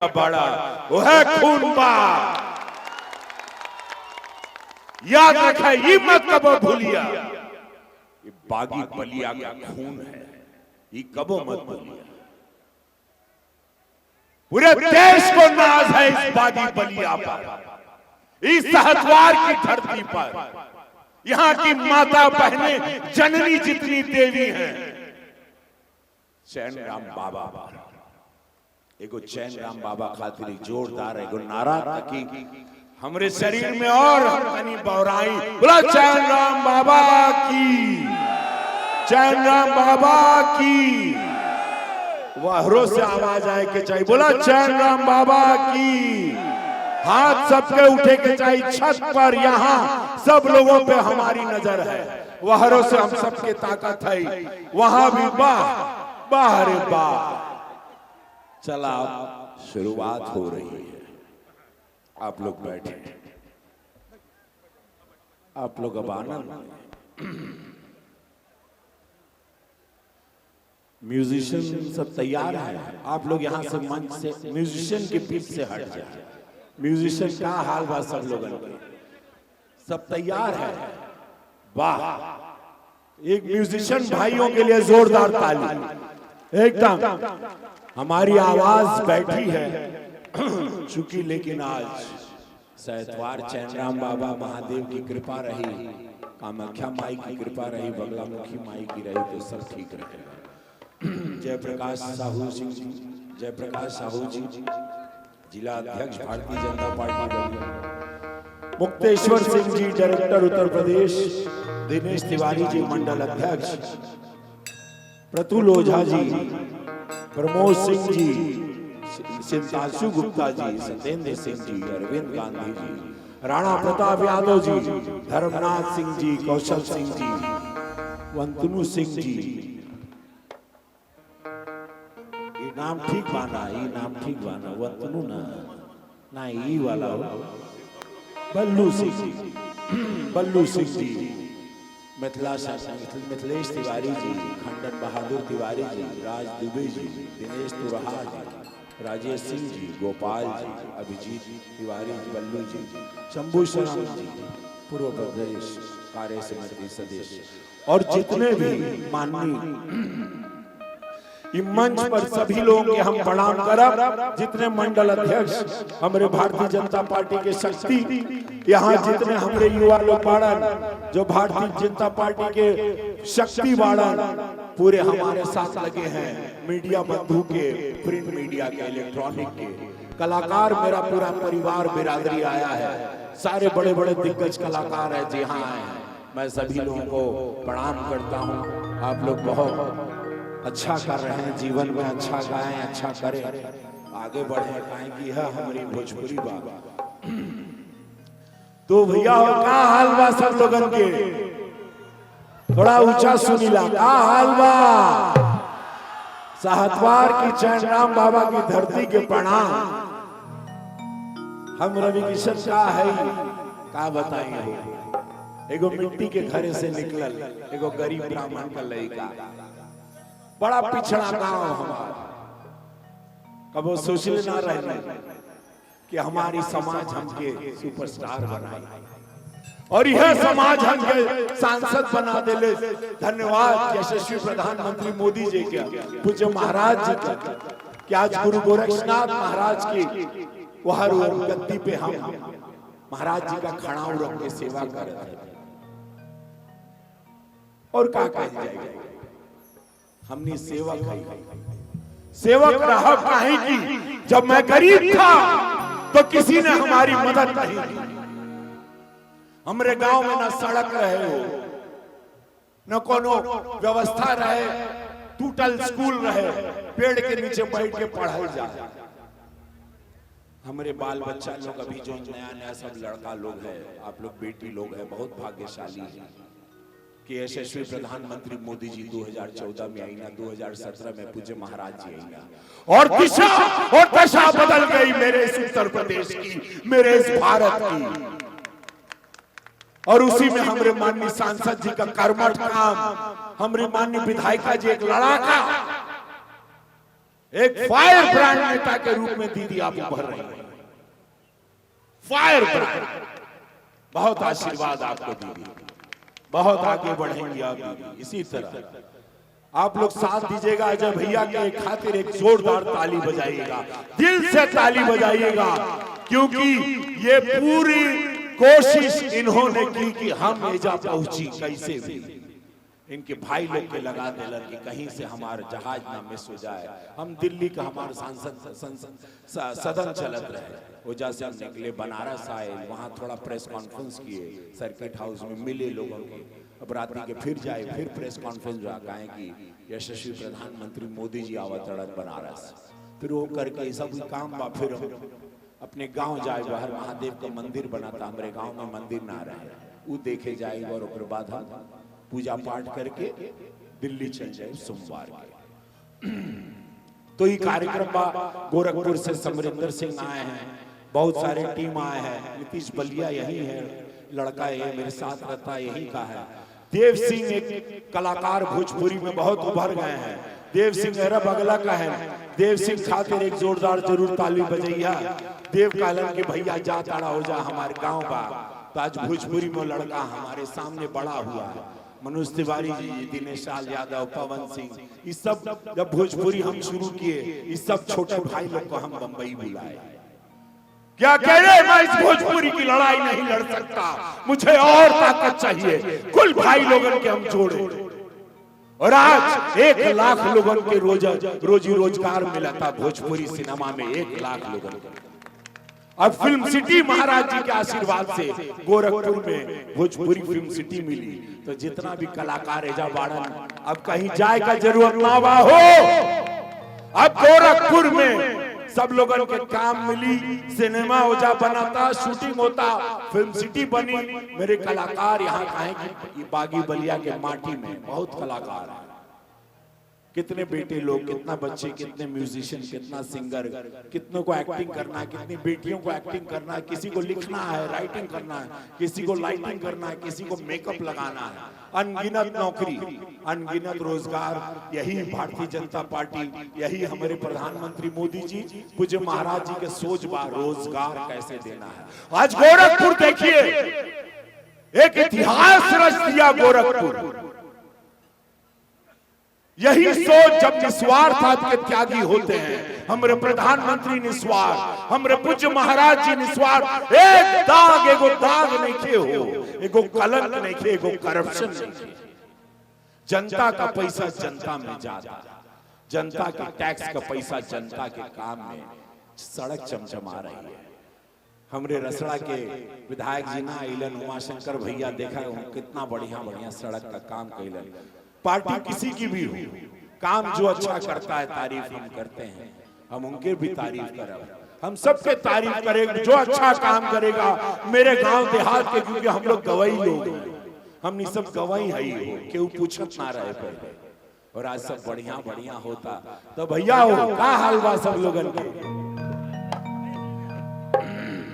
बड़ा वो है खून बा। याद रखे, ये मत कबो भूलिया, ये बागी बलिया का खून है, ये कबो मत भूलिया। पूरे देश को नाज है इस बागी बलिया पर, इस सहतवार की धरती पर। यहां की माता बहनें जननी जितनी देवी हैं। चैन राम बाबा पर एगो चैन राम बाबा खातिर जोरदार एगो नारा ताकि हमरे शरीर में और तनी बौराई। बोला चैन राम बाबा की, चैन राम बाबा की। वहरों से आवाज आए के चाहिए। बोला चैन राम बाबा की। हाथ सबके उठे के चाहिए छत पर। यहाँ सब लोगों पे हमारी नजर है। वहरों से हम सबके ताकत है। वहां भी वाह वाह रे वाह। चला शुरुआत हो रही है। आप लोग बैठे, आप लोग अब आनंद। म्यूजिशियन सब तैयार है। आप लोग यहां से मंच से म्यूजिशियन के बीच से हट जाए। म्यूजिशियन का हाल बा सब लोगों के, सब तैयार है। वाह, एक म्यूजिशियन भाइयों के लिए जोरदार ताली। एकदम हमारी आवाज बैठी है चूंकि, लेकिन आज सहतवार चैन राम बाबा महादेव की कृपा रही, कामाख्या माई की कृपा रही, बगलामुखी माई की रही तो सब ठीक रहेगा। जयप्रकाश साहू जी, जयप्रकाश साहू जी जिला अध्यक्ष भारतीय जनता पार्टी, मुक्तेश्वर सिंह जी डायरेक्टर उत्तर प्रदेश, दिनेश तिवारी जी मंडल अध्यक्ष, प्रतुल ओझा जी, प्रमोद सिंह जी, सिंताशु गुप्ता जी, सत्येंद्र सिंह जी, अरविंद गांधी जी, राणा प्रताप यादव जी, धर्मनाथ सिंह जी, कौशल सिंह जी, वंतनु सिंह जी। ये नाम ठीक बाना, ये नाम ठीक बाना। वंतनु ना ये वाला हो। बल्लू सिंह जी, बल्लू सिंह जी, मिथिलेश तिवारी जी, खंडन बहादुर तिवारी जी, राज दुबे जी, दिनेश तुरहा जी, राजेश सिंह जी, गोपाल जी, अभिजीत तिवारी, बल्लू जी, शंभू शर्मा जी, पूर्व प्रदेश कार्य समिति सदस्य, और जितने भी माननीय मंच पर सभी लोगों के हम प्रणाम करब। जितने मंडल अध्यक्ष हमारे भारतीय जनता पार्टी के शक्ति, यहाँ जितने हमारे युवा लोग बाड़न जो भारतीय जनता पार्टी के शक्ति बाड़न, पूरे हमारे साथ लगे हैं। मीडिया बंधु के, प्रिंट मीडिया के, इलेक्ट्रॉनिक के, कलाकार, मेरा पूरा परिवार बिरादरी आया है। सारे बड़े बड़े दिग्गज कलाकार है जी हाँ आए हैं। मैं सभी लोगों को प्रणाम करता हूँ। आप लोग बहुत अच्छा कर रहे हैं, जीवन में अच्छा गाएं, अच्छा करें, आगे बढ़े, पाएंगी है हमारी भोजपुरी बाबा। तो भैया का हाल बा सब लोगन के? थोड़ा ऊंचा सुनीला, का हाल बा? सहतवार की चैन राम बाबा की धरती के प्रणाम। हम रवि किशन का है, का बताएंगे हो। एगो मिट्टी के घरे से निकलल एगो गरीब ब्राह्मण का लड़का, बड़ा पिछड़ा गांव हमारा। कबो सोचले ना रहे कि हमारी समाज हमके सुपरस्टार बनाई, और यह समाज हमके सांसद बना देले। धन्यवाद यशस्वी प्रधानमंत्री मोदी जी के, पूज्य महाराज जी का, कि आज गुरु गोरक्षनाथ महाराज की वहर गद्दी पे हम महाराज जी का खड़ाऊ रख के सेवा कर रहे थे। और क्या कह जाएगा, हमने सेवक है, सेवक रहा काहे की। जब मैं गरीब था तो किसी ने हमारी मदद नहीं की। हमारे गांव में ना सड़क रहे हो, न कोनो व्यवस्था रहे, टूटल स्कूल रहे, पेड़ के नीचे बैठ के पढ़ाई जाए। हमारे बाल बच्चा लोग अभी जो नया नया सब लड़का लोग है, आप लोग बेटी लोग है, बहुत भाग्यशाली है कि यशस्वी प्रधानमंत्री मोदी जी 2014 में आई ना, 2017 में पूज्य महाराज जी आई ना, और दिशा और दशा बदल गई मेरे इस उत्तर प्रदेश की, मेरे इस भारत की। और उसी में हमारे माननीय सांसद जी का कर्मठ काम, हमारे माननीय विधायिका जी एक लड़ाका एक फायर ब्रांड नेता के रूप में दीदी आप उभर रही हैं। फायर ब्रांड, बहुत आशीर्वाद आपको दीदी, बहुत आगे बढ़ेंगी आप दीदी। इसी तरह आप लोग साथ दीजिएगा, अजय भैया के खातिर एक जोरदार ताली बजाइएगा, दिल से ताली बजाइएगा, क्योंकि ये पूरी कोशिश इन्होंने की कि हम एजा पहुंची कैसे भी। इनके भाई लोग के लगा देलन कि कहीं से हमारा जहाज ना मिस हो जाए। हम दिल्ली का हमारे सदन चलत रहे, वजह से हम निकले, बनारस आए, वहाँ थोड़ा प्रेस कॉन्फ्रेंस किए, सर्किट हाउस में मिले लोगों के। अब रात्रि के फिर जाए, फिर प्रेस कॉन्फ्रेंस कहें कि यशस्वी प्रधानमंत्री मोदी जी आवतड़न बनारस, फिर वो करके सब काम बा। फिर अपने गांव जाए, बाहर महादेव का मंदिर बना था, हमारे गांव में मंदिर ना रहे, वो देखे जाए, और उसके बाद हम पूजा पाठ करके दिल्ली चल जाए सोमवार के। तो ये कार्यक्रम बा गोरखपुर से समरिंदर सिंह आए हैं, बहुत सारे टीम आए हैं, नीतीश बलिया यही है, लड़का ये मेरे साथ रहता यही का है। देव सिंह एक कलाकार भोजपुरी में बहुत उभर गए हैं, देव सिंह मेरा बगला का है। देव सिंह खातिर एक जोरदार जरूर ताली बजैया। देव कालन के भैया जा ताड़ा हो जा हमारे गांव बा, तो आज भोजपुरी में लड़का हमारे सामने बड़ा हुआ है। मनोज तिवारी जी, दिनेश लाल यादव, पवन सिंह, ये सब जब भोजपुरी हम शुरू किए, इस सब छोटे भाई लोग को हम बंबई बुलाए। क्या कह रहे, मैं इस भोजपुरी की लड़ाई नहीं लड़ सकता, मुझे और ताकत चाहिए। कुल भाई लोगन के हम जोड़े, और आज 1 लाख लोगों के रोजी रोजगार मिला था भोजपुरी सिनेमा में, 1 लाख लोगों को। अब फिल्म सिटी महाराज जी के आशीर्वाद से गोरखपुर में भोजपुरी फिल्म सिटी मिली, तो जितना भी कलाकार एजा बाड़न, अब कहीं जाए का जरूरत ना हो। अब गोरखपुर में सब लोगों के काम मिली, सिनेमा ओजा बनाता, शूटिंग होता, फिल्म सिटी बनी। मेरे कलाकार यहाँ कहें कि बागी बलिया के माटी में बहुत कलाकार है, कितने बेटे लोग, कितना बच्चे, कितने म्यूजिशियन, कितना सिंगर, कितनों को एक्टिंग करना है, कितनी बेटियों को एक्टिंग करना है, किसी को लिखना है, राइटिंग करना है, किसी को लाइटिंग करना है, किसी को मेकअप लगाना है। अनगिनत नौकरी, अनगिनत रोजगार, यही भारतीय जनता पार्टी, यही हमारे प्रधानमंत्री मोदी जी, पूज्य महाराज जी के सोच बा, रोजगार कैसे देना है। आज गोरखपुर देखिए, एक इतिहास रच दिया गोरखपुर। यही सोच जब निस्वार्थ आपके त्यागी होते हैं, हमारे प्रधानमंत्री निस्वार्थ, हमारे पूज्य महाराज जी निस्वार्थ, एक दाग एगो दाग नहीं खे हो, एगो कलंक नहीं खे, एगो करप्शन नहीं खे। जनता का पैसा जनता में जाता, जनता के टैक्स का पैसा जनता के काम में, सड़क चमचमा रही है। हमरे रसड़ा के विधायक जी ना इलन, उमाशंकर भैया देखा कितना बढ़िया बढ़िया सड़क का काम कैलन। पार्टी किसी की भी हो, काम जो अच्छा करता है तारीफ हम करते हैं, हम उनके भी तारीफ करें, हम सबके तारीफ करेंगे जो अच्छा काम करेगा मेरे गांव देहात के, क्योंकि हम लोग गवाही लोग हैं, हम सब गवाही है ही हो, क्यों पूछत ना रहे पहले। और आज सब बढ़िया बढ़िया होता तो भैया हो का हाल बा सब लोगन के।